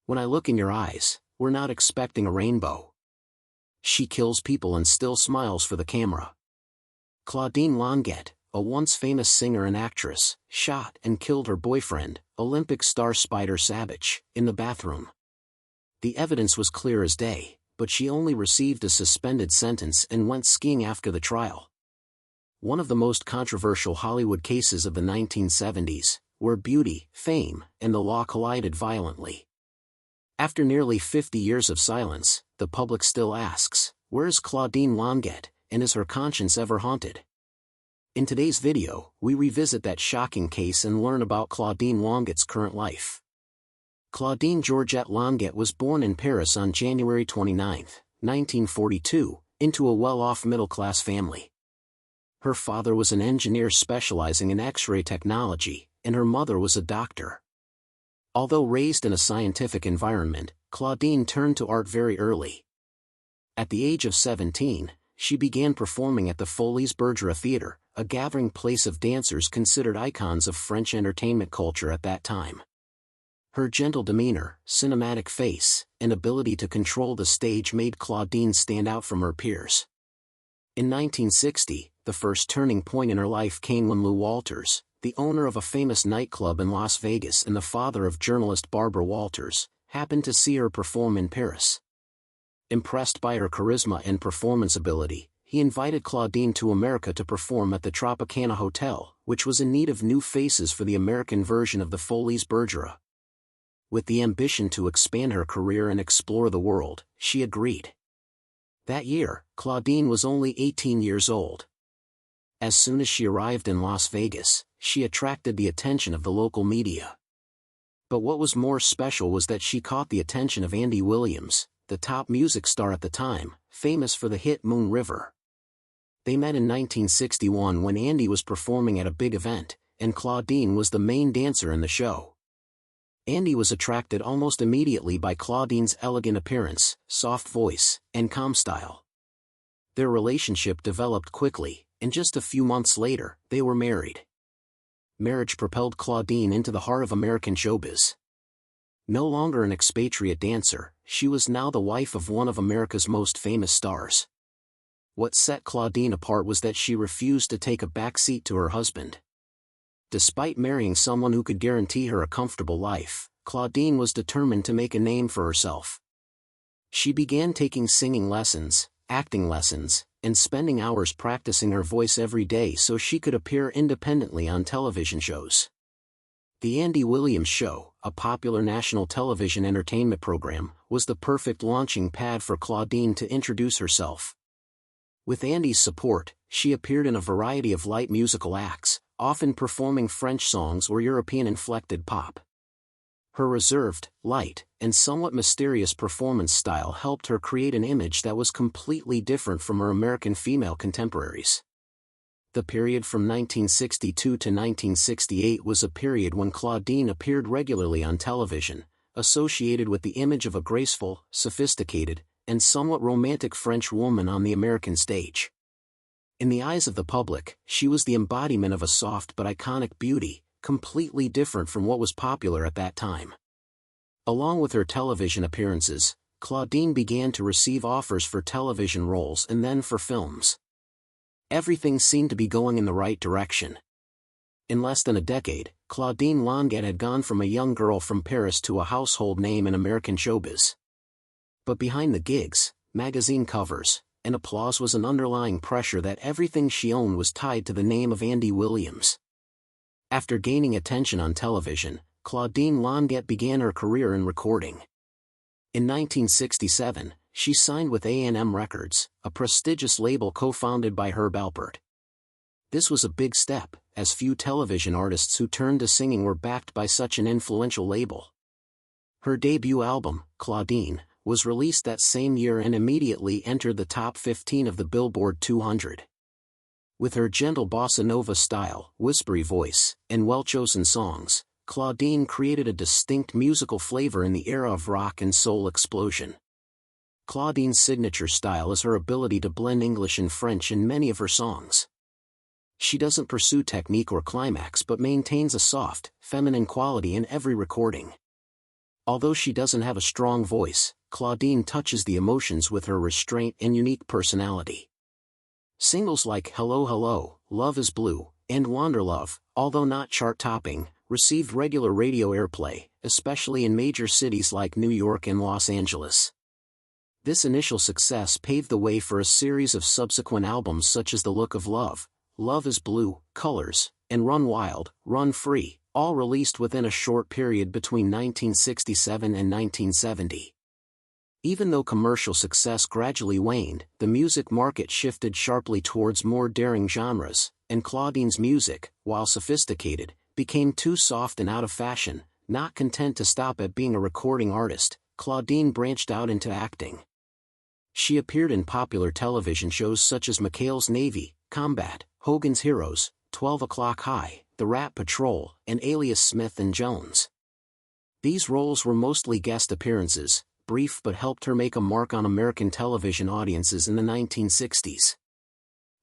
When I look in your eyes, we're not expecting a rainbow. She kills people and still smiles for the camera. Claudine Longet, a once famous singer and actress, shot and killed her boyfriend, Olympic star Spider Sabich, in the bathroom. The evidence was clear as day, but she only received a suspended sentence and went skiing after the trial. One of the most controversial Hollywood cases of the 1970s, where beauty, fame, and the law collided violently. After nearly 50 years of silence, the public still asks, where's Claudine Longet, and is her conscience ever haunted? In today's video, we revisit that shocking case and learn about Claudine Longet's current life. Claudine Georgette Longet was born in Paris on January 29, 1942, into a well-off middle-class family. Her father was an engineer specializing in X-ray technology, and her mother was a doctor. Although raised in a scientific environment, Claudine turned to art very early. At the age of 17, she began performing at the Folies Bergerac Theatre, a gathering place of dancers considered icons of French entertainment culture at that time. Her gentle demeanor, cinematic face, and ability to control the stage made Claudine stand out from her peers. In 1960, the first turning point in her life came when Lou Walters, the owner of a famous nightclub in Las Vegas and the father of journalist Barbara Walters, happened to see her perform in Paris. Impressed by her charisma and performance ability, he invited Claudine to America to perform at the Tropicana Hotel, which was in need of new faces for the American version of the Folies Bergerac. With the ambition to expand her career and explore the world, she agreed. That year, Claudine was only 18 years old. As soon as she arrived in Las Vegas, she attracted the attention of the local media. But what was more special was that she caught the attention of Andy Williams, the top music star at the time, famous for the hit Moon River. They met in 1961 when Andy was performing at a big event, and Claudine was the main dancer in the show. Andy was attracted almost immediately by Claudine's elegant appearance, soft voice, and calm style. Their relationship developed quickly, and just a few months later, they were married. Marriage propelled Claudine into the heart of American showbiz. No longer an expatriate dancer, she was now the wife of one of America's most famous stars. What set Claudine apart was that she refused to take a back seat to her husband. Despite marrying someone who could guarantee her a comfortable life, Claudine was determined to make a name for herself. She began taking singing lessons, acting lessons, and spending hours practicing her voice every day so she could appear independently on television shows. The Andy Williams Show, a popular national television entertainment program, was the perfect launching pad for Claudine to introduce herself. With Andy's support, she appeared in a variety of light musical acts, often performing French songs or European-inflected pop. Her reserved, light, and somewhat mysterious performance style helped her create an image that was completely different from her American female contemporaries. The period from 1962 to 1968 was a period when Claudine appeared regularly on television, associated with the image of a graceful, sophisticated, and somewhat romantic French woman on the American stage. In the eyes of the public, she was the embodiment of a soft but iconic beauty, completely different from what was popular at that time. Along with her television appearances, Claudine began to receive offers for television roles and then for films. Everything seemed to be going in the right direction. In less than a decade, Claudine Longet had gone from a young girl from Paris to a household name in American showbiz. But behind the gigs, magazine covers, and applause was an underlying pressure that everything she owned was tied to the name of Andy Williams. After gaining attention on television, Claudine Longet began her career in recording. In 1967, she signed with A&M Records, a prestigious label co-founded by Herb Alpert. This was a big step, as few television artists who turned to singing were backed by such an influential label. Her debut album, Claudine, was released that same year and immediately entered the top 15 of the Billboard 200. With her gentle bossa nova style, whispery voice, and well-chosen songs, Claudine created a distinct musical flavor in the era of rock and soul explosion. Claudine's signature style is her ability to blend English and French in many of her songs. She doesn't pursue technique or climax but maintains a soft, feminine quality in every recording. Although she doesn't have a strong voice, Claudine touches the emotions with her restraint and unique personality. Singles like Hello Hello, Love is Blue, and Wanderlove, although not chart-topping, received regular radio airplay, especially in major cities like New York and Los Angeles. This initial success paved the way for a series of subsequent albums such as The Look of Love, Love is Blue, Colors, and Run Wild, Run Free, all released within a short period between 1967 and 1970. Even though commercial success gradually waned, the music market shifted sharply towards more daring genres, and Claudine's music, while sophisticated, became too soft and out of fashion. Not content to stop at being a recording artist, Claudine branched out into acting. She appeared in popular television shows such as McHale's Navy, Combat, Hogan's Heroes, 12 O'Clock High, The Rat Patrol, and Alias Smith and Jones. These roles were mostly guest appearances, brief but helped her make a mark on American television audiences in the 1960s.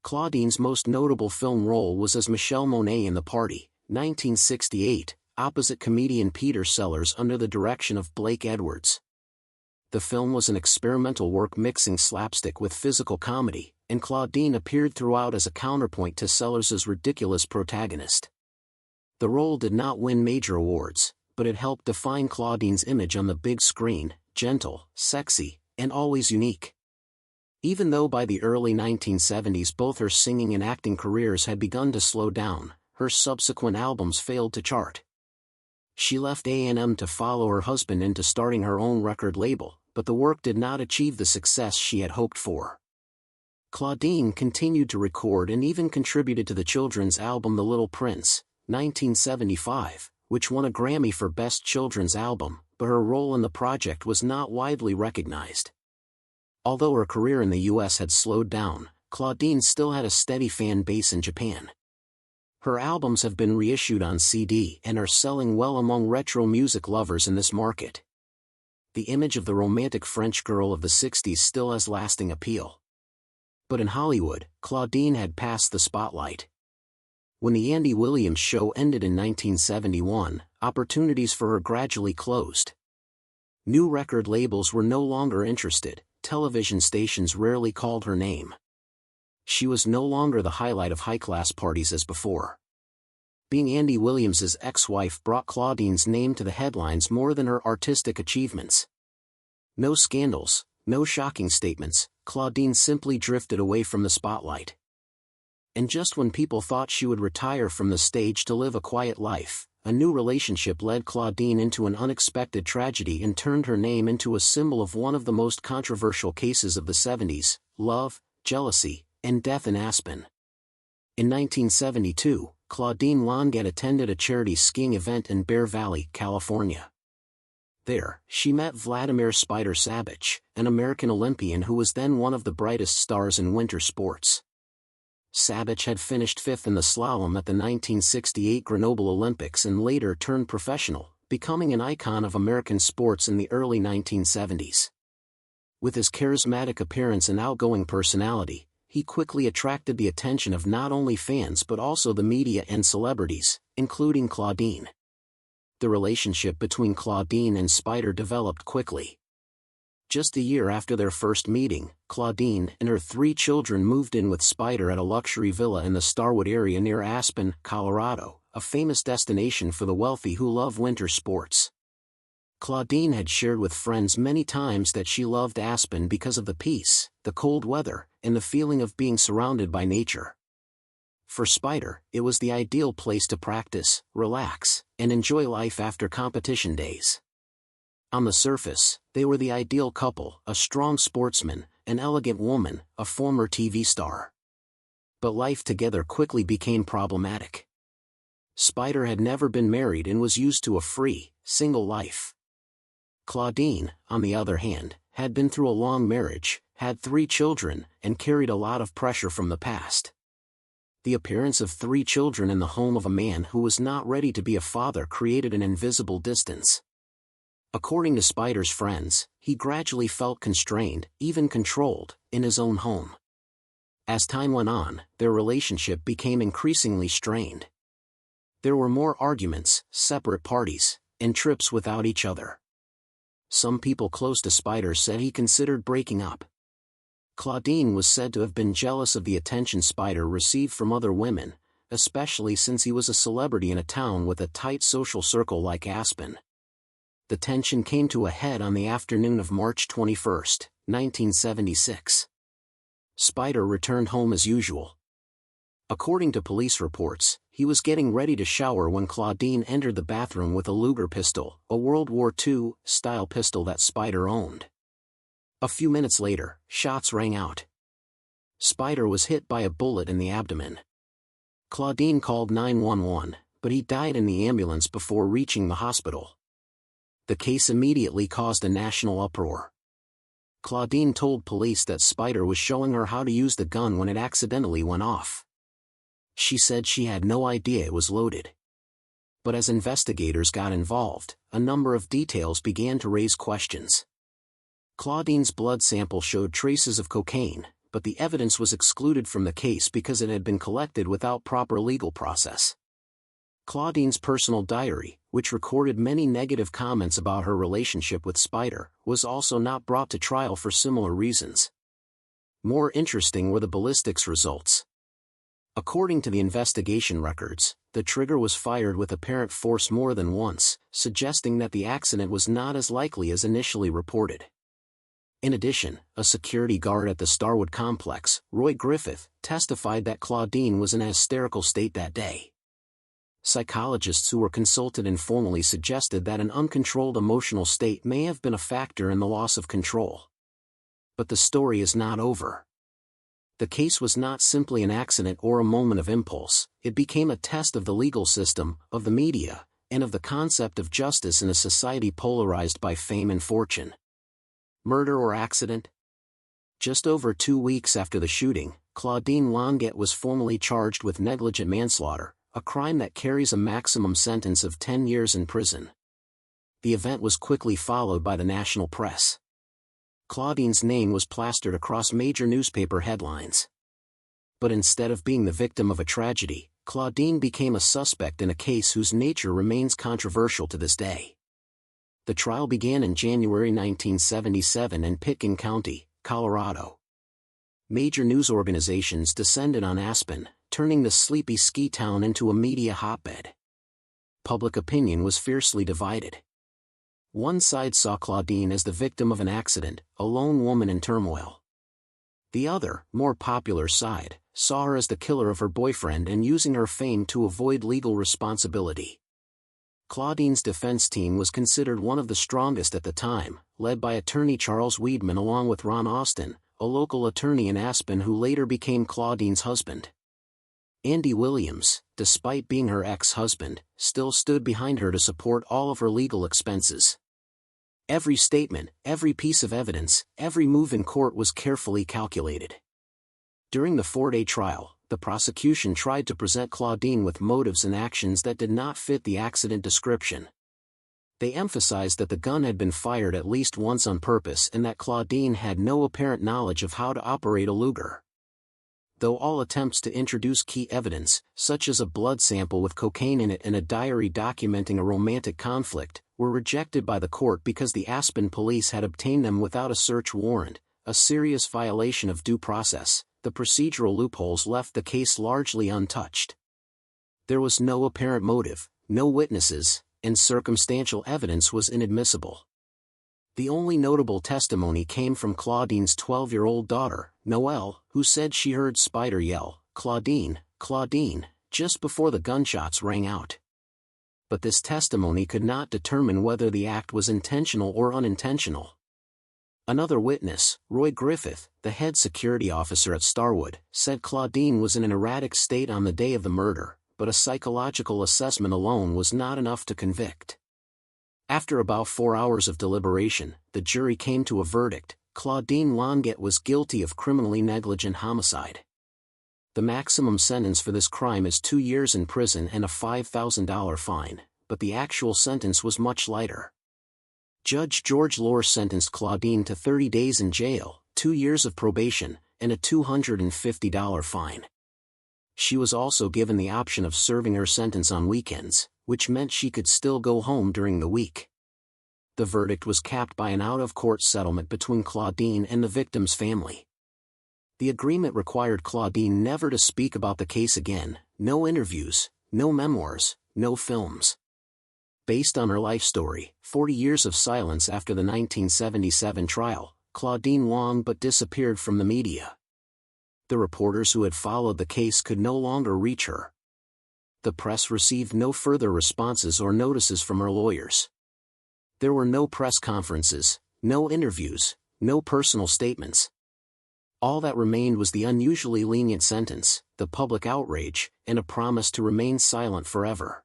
Claudine's most notable film role was as Michelle Monet in The Party, 1968, opposite comedian Peter Sellers under the direction of Blake Edwards. The film was an experimental work mixing slapstick with physical comedy, and Claudine appeared throughout as a counterpoint to Sellers's ridiculous protagonist. The role did not win major awards, but it helped define Claudine's image on the big screen: gentle, sexy, and always unique. Even though by the early 1970s both her singing and acting careers had begun to slow down, her subsequent albums failed to chart. She left A&M to follow her husband into starting her own record label, but the work did not achieve the success she had hoped for. Claudine continued to record and even contributed to the children's album The Little Prince, 1975, which won a Grammy for Best Children's Album, but her role in the project was not widely recognized. Although her career in the US had slowed down, Claudine still had a steady fan base in Japan. Her albums have been reissued on CD and are selling well among retro music lovers in this market. The image of the romantic French girl of the 60s still has lasting appeal. But in Hollywood, Claudine had passed the spotlight. When the Andy Williams Show ended in 1971, opportunities for her gradually closed. New record labels were no longer interested, television stations rarely called her name. She was no longer the highlight of high-class parties as before. Being Andy Williams's ex-wife brought Claudine's name to the headlines more than her artistic achievements. No scandals, no shocking statements, Claudine simply drifted away from the spotlight. And just when people thought she would retire from the stage to live a quiet life, a new relationship led Claudine into an unexpected tragedy and turned her name into a symbol of one of the most controversial cases of the 70s: love, jealousy, and death in Aspen. In 1972, Claudine Longet attended a charity skiing event in Bear Valley, California. There, she met Vladimir Sabich, an American Olympian who was then one of the brightest stars in winter sports. Sabich had finished fifth in the slalom at the 1968 Grenoble Olympics and later turned professional, becoming an icon of American sports in the early 1970s. With his charismatic appearance and outgoing personality, he quickly attracted the attention of not only fans but also the media and celebrities, including Claudine. The relationship between Claudine and Spider developed quickly. Just a year after their first meeting, Claudine and her 3 children moved in with Spider at a luxury villa in the Starwood area near Aspen, Colorado, a famous destination for the wealthy who love winter sports. Claudine had shared with friends many times that she loved Aspen because of the peace, the cold weather, and the feeling of being surrounded by nature. For Spider, it was the ideal place to practice, relax, and enjoy life after competition days. On the surface, they were the ideal couple: a strong sportsman, an elegant woman, a former TV star. But life together quickly became problematic. Spider had never been married and was used to a free, single life. Claudine, on the other hand, had been through a long marriage, had 3 children, and carried a lot of pressure from the past. The appearance of 3 children in the home of a man who was not ready to be a father created an invisible distance. According to Spider's friends, he gradually felt constrained, even controlled, in his own home. As time went on, their relationship became increasingly strained. There were more arguments, separate parties, and trips without each other. Some people close to Spider said he considered breaking up. Claudine was said to have been jealous of the attention Spider received from other women, especially since he was a celebrity in a town with a tight social circle like Aspen. The tension came to a head on the afternoon of March 21, 1976. Spider returned home as usual. According to police reports, he was getting ready to shower when Claudine entered the bathroom with a Luger pistol, a World War II-style pistol that Spider owned. A few minutes later, shots rang out. Spider was hit by a bullet in the abdomen. Claudine called 911, but he died in the ambulance before reaching the hospital. The case immediately caused a national uproar. Claudine told police that Spider was showing her how to use the gun when it accidentally went off. She said she had no idea it was loaded. But as investigators got involved, a number of details began to raise questions. Claudine's blood sample showed traces of cocaine, but the evidence was excluded from the case because it had been collected without proper legal process. Claudine's personal diary, which recorded many negative comments about her relationship with Spider, was also not brought to trial for similar reasons. More interesting were the ballistics results. According to the investigation records, the trigger was fired with apparent force more than once, suggesting that the accident was not as likely as initially reported. In addition, a security guard at the Starwood complex, Roy Griffith, testified that Claudine was in a hysterical state that day. Psychologists who were consulted informally suggested that an uncontrolled emotional state may have been a factor in the loss of control. But the story is not over. The case was not simply an accident or a moment of impulse, it became a test of the legal system, of the media, and of the concept of justice in a society polarized by fame and fortune. Murder or accident? Just over 2 weeks after the shooting, Claudine Longet was formally charged with negligent manslaughter, a crime that carries a maximum sentence of 10 years in prison. The event was quickly followed by the national press. Claudine's name was plastered across major newspaper headlines. But instead of being the victim of a tragedy, Claudine became a suspect in a case whose nature remains controversial to this day. The trial began in January 1977 in Pitkin County, Colorado. Major news organizations descended on Aspen, turning the sleepy ski town into a media hotbed. Public opinion was fiercely divided. One side saw Claudine as the victim of an accident, a lone woman in turmoil. The other, more popular side, saw her as the killer of her boyfriend and using her fame to avoid legal responsibility. Claudine's defense team was considered one of the strongest at the time, led by attorney Charles Weedman along with Ron Austin, a local attorney in Aspen who later became Claudine's husband. Andy Williams, despite being her ex-husband, still stood behind her to support all of her legal expenses. Every statement, every piece of evidence, every move in court was carefully calculated. During the 4-day trial, the prosecution tried to present Claudine with motives and actions that did not fit the accident description. They emphasized that the gun had been fired at least once on purpose and that Claudine had no apparent knowledge of how to operate a Luger. Though all attempts to introduce key evidence, such as a blood sample with cocaine in it and a diary documenting a romantic conflict, were rejected by the court because the Aspen police had obtained them without a search warrant, a serious violation of due process. The procedural loopholes left the case largely untouched. There was no apparent motive, no witnesses, and circumstantial evidence was inadmissible. The only notable testimony came from Claudine's 12-year-old daughter, Noelle, who said she heard Spider yell, "Claudine, Claudine," just before the gunshots rang out. But this testimony could not determine whether the act was intentional or unintentional. Another witness, Roy Griffith, the head security officer at Starwood, said Claudine was in an erratic state on the day of the murder, but a psychological assessment alone was not enough to convict. After about 4 hours of deliberation, the jury came to a verdict: Claudine Longet was guilty of criminally negligent homicide. The maximum sentence for this crime is 2 years in prison and a $5,000 fine, but the actual sentence was much lighter. Judge George Lohr sentenced Claudine to 30 days in jail, 2 years of probation, and a $250 fine. She was also given the option of serving her sentence on weekends, which meant she could still go home during the week. The verdict was capped by an out-of-court settlement between Claudine and the victim's family. The agreement required Claudine never to speak about the case again, no interviews, no memoirs, no films. Based on her life story, 40 years of silence after the 1977 trial, Claudine long but disappeared from the media. The reporters who had followed the case could no longer reach her. The press received no further responses or notices from her lawyers. There were no press conferences, no interviews, no personal statements. All that remained was the unusually lenient sentence, the public outrage, and a promise to remain silent forever.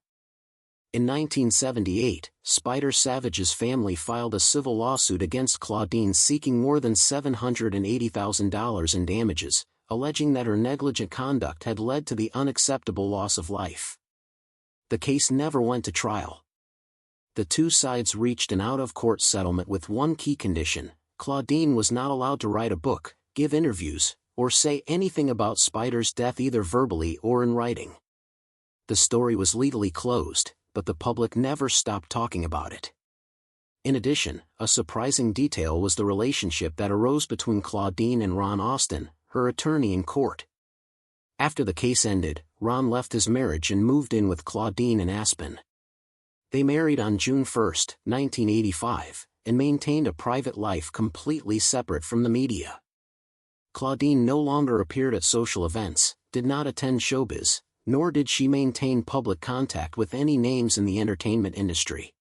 In 1978, Spider Savich's family filed a civil lawsuit against Claudine seeking more than $780,000 in damages, alleging that her negligent conduct had led to the unacceptable loss of life. The case never went to trial. The two sides reached an out-of-court settlement with one key condition: Claudine was not allowed to write a book, give interviews, or say anything about Spider's death either verbally or in writing. The story was legally closed, but the public never stopped talking about it. In addition, a surprising detail was the relationship that arose between Claudine and Ron Austin, her attorney in court. After the case ended, Ron left his marriage and moved in with Claudine in Aspen. They married on June 1, 1985, and maintained a private life completely separate from the media. Claudine no longer appeared at social events, did not attend showbiz, nor did she maintain public contact with any names in the entertainment industry.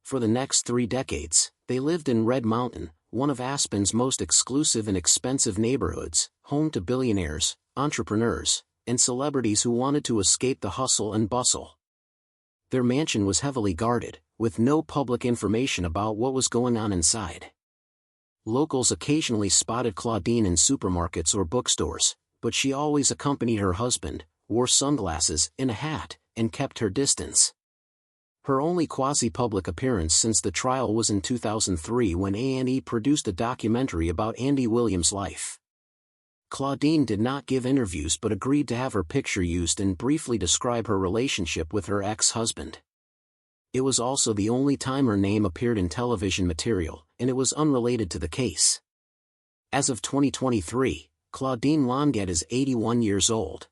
For the next 3 decades, they lived in Red Mountain, one of Aspen's most exclusive and expensive neighborhoods, home to billionaires, entrepreneurs, and celebrities who wanted to escape the hustle and bustle. Their mansion was heavily guarded, with no public information about what was going on inside. Locals occasionally spotted Claudine in supermarkets or bookstores, but she always accompanied her husband, wore sunglasses and a hat, and kept her distance. Her only quasi-public appearance since the trial was in 2003 when A&E produced a documentary about Andy Williams' life. Claudine did not give interviews but agreed to have her picture used and briefly describe her relationship with her ex-husband. It was also the only time her name appeared in television material, and it was unrelated to the case. As of 2023, Claudine Longet is 81 years old.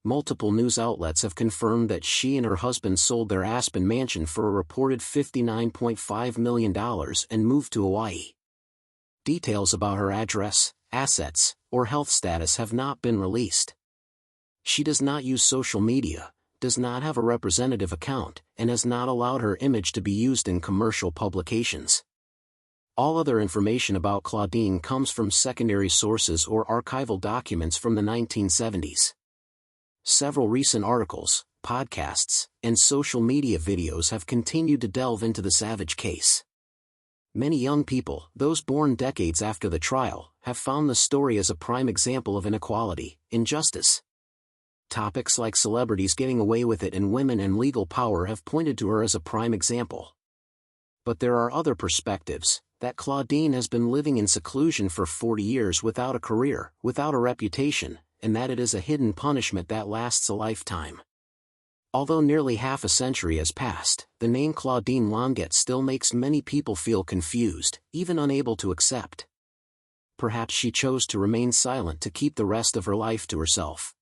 Multiple news outlets have confirmed that she and her husband sold their Aspen mansion for a reported $59.5 million and moved to Hawaii. Details about her address, assets, or health status have not been released. She does not use social media, does not have a representative account, and has not allowed her image to be used in commercial publications. All other information about Claudine comes from secondary sources or archival documents from the 1970s. Several recent articles, podcasts, and social media videos have continued to delve into the Sabich case. Many young people, those born decades after the trial, have found the story as a prime example of inequality, injustice. Topics like celebrities getting away with it and women and legal power have pointed to her as a prime example. But there are other perspectives, that Claudine has been living in seclusion for 40 years without a career, without a reputation, and that it is a hidden punishment that lasts a lifetime. Although nearly half a century has passed, the name Claudine Longet still makes many people feel confused, even unable to accept. Perhaps she chose to remain silent to keep the rest of her life to herself.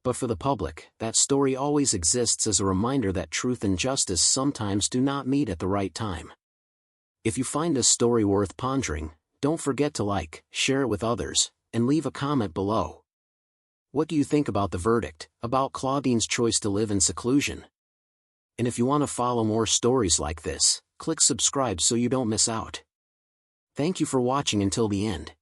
But for the public, that story always exists as a reminder that truth and justice sometimes do not meet at the right time. If you find this story worth pondering, don't forget to like, share it with others, and leave a comment below. What do you think about the verdict, about Claudine's choice to live in seclusion? And if you want to follow more stories like this, click subscribe so you don't miss out. Thank you for watching until the end.